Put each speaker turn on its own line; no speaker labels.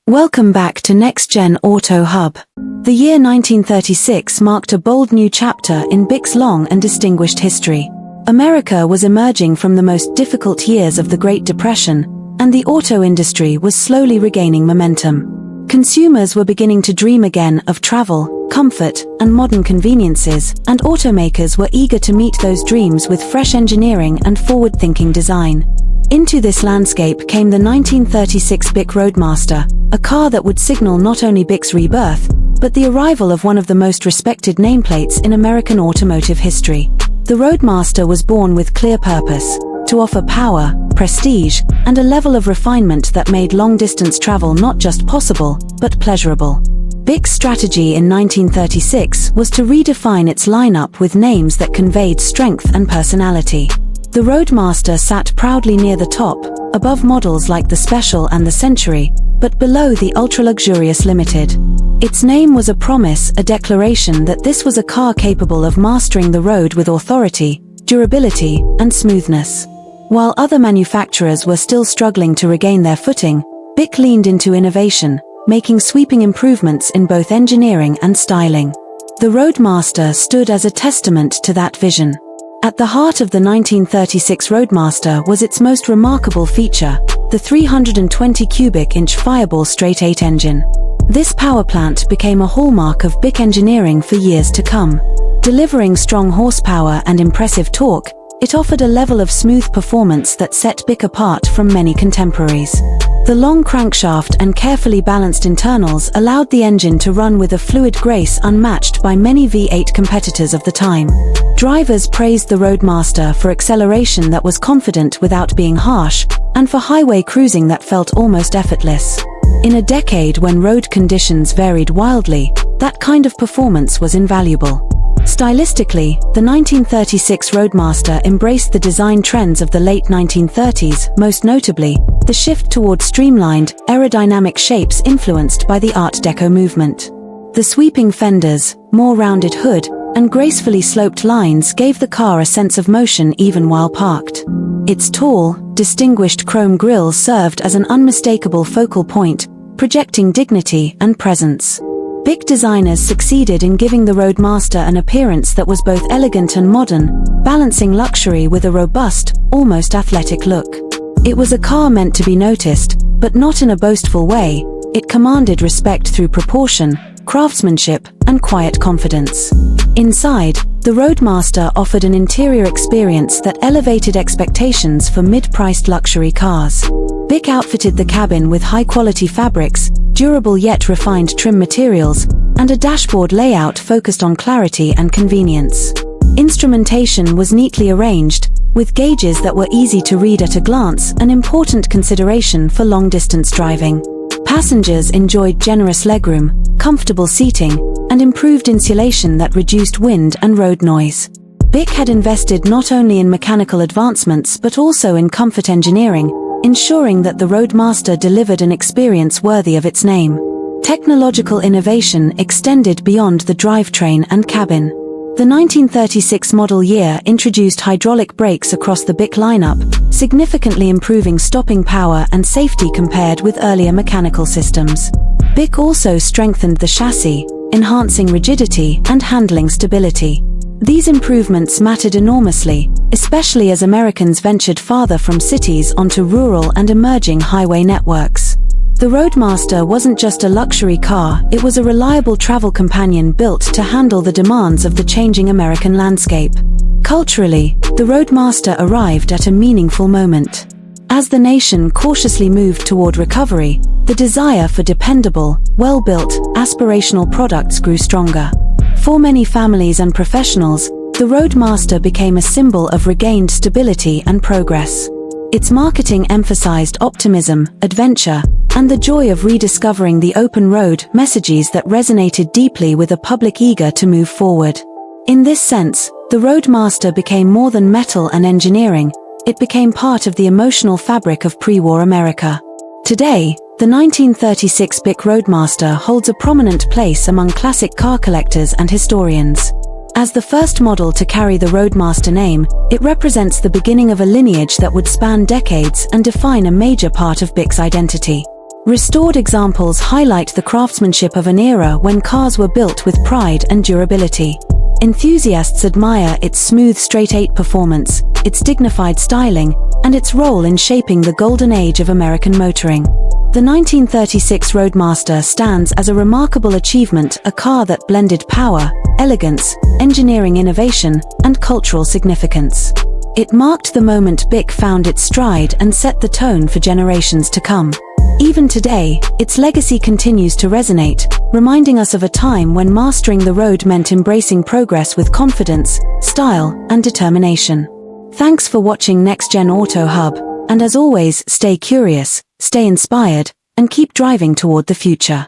Welcome back to Next Gen Auto Hub. The year 1936 marked a bold new chapter in Buick's long and distinguished history. America was emerging from the most difficult years of the Great Depression, and the auto industry was slowly regaining momentum. Consumers were beginning to dream again of travel, comfort, and modern conveniences, and automakers were eager to meet those dreams with fresh engineering and forward-thinking design. Into this landscape came the 1936 Buick Roadmaster, a car that would signal not only Buick's rebirth, but the arrival of one of the most respected nameplates in American automotive history. The Roadmaster was born with clear purpose: to offer power, prestige, and a level of refinement that made long-distance travel not just possible, but pleasurable. Buick's strategy in 1936 was to redefine its lineup with names that conveyed strength and personality. The Roadmaster sat proudly near the top, above models like the Special and the Century, but below the ultra-luxurious Limited. Its name was a promise, a declaration that this was a car capable of mastering the road with authority, durability, and smoothness. While other manufacturers were still struggling to regain their footing, Buick leaned into innovation, making sweeping improvements in both engineering and styling. The Roadmaster stood as a testament to that vision. At the heart of the 1936 Roadmaster was its most remarkable feature, the 320 cubic inch Fireball straight-8 engine. This power plant became a hallmark of Buick engineering for years to come. Delivering strong horsepower and impressive torque, it offered a level of smooth performance that set Buick apart from many contemporaries. The long crankshaft and carefully balanced internals allowed the engine to run with a fluid grace unmatched by many V8 competitors of the time. Drivers praised the Roadmaster for acceleration that was confident without being harsh, and for highway cruising that felt almost effortless. In a decade when road conditions varied wildly, that kind of performance was invaluable. Stylistically, the 1936 Roadmaster embraced the design trends of the late 1930s, most notably, the shift toward streamlined, aerodynamic shapes influenced by the Art Deco movement. The sweeping fenders, more rounded hood, and gracefully sloped lines gave the car a sense of motion even while parked. Its tall, distinguished chrome grille served as an unmistakable focal point, projecting dignity and presence. Buick designers succeeded in giving the Roadmaster an appearance that was both elegant and modern, balancing luxury with a robust, almost athletic look. It was a car meant to be noticed, but not in a boastful way. It commanded respect through proportion, craftsmanship, and quiet confidence. Inside, the Roadmaster offered an interior experience that elevated expectations for mid-priced luxury cars. Buick outfitted the cabin with high-quality fabrics, durable yet refined trim materials, and a dashboard layout focused on clarity and convenience. Instrumentation was neatly arranged, with gauges that were easy to read at a glance, an important consideration for long-distance driving. Passengers enjoyed generous legroom, comfortable seating, and improved insulation that reduced wind and road noise. Buick had invested not only in mechanical advancements but also in comfort engineering, ensuring that the Roadmaster delivered an experience worthy of its name. Technological innovation extended beyond the drivetrain and cabin. The 1936 model year introduced hydraulic brakes across the Buick lineup, significantly improving stopping power and safety compared with earlier mechanical systems. Buick also strengthened the chassis, enhancing rigidity and handling stability. These improvements mattered enormously, especially as Americans ventured farther from cities onto rural and emerging highway networks. The Roadmaster wasn't just a luxury car, it was a reliable travel companion built to handle the demands of the changing American landscape. Culturally, the Roadmaster arrived at a meaningful moment. As the nation cautiously moved toward recovery, the desire for dependable, well-built, aspirational products grew stronger. For many families and professionals, the Roadmaster became a symbol of regained stability and progress. Its marketing emphasized optimism, adventure, and the joy of rediscovering the open road, messages that resonated deeply with a public eager to move forward. In this sense, the Roadmaster became more than metal and engineering, it became part of the emotional fabric of pre-war America. Today, the 1936 Buick Roadmaster holds a prominent place among classic car collectors and historians. As the first model to carry the Roadmaster name, it represents the beginning of a lineage that would span decades and define a major part of Buick's identity. Restored examples highlight the craftsmanship of an era when cars were built with pride and durability. Enthusiasts admire its smooth straight-eight performance, its dignified styling, and its role in shaping the golden age of American motoring. The 1936 Roadmaster stands as a remarkable achievement, a car that blended power, elegance, engineering innovation, and cultural significance. It marked the moment Bic found its stride and set the tone for generations to come. Even today, its legacy continues to resonate, reminding us of a time when mastering the road meant embracing progress with confidence, style, and determination. Thanks for watching Next Gen Auto Hub, and as always, stay curious, stay inspired, and keep driving toward the future.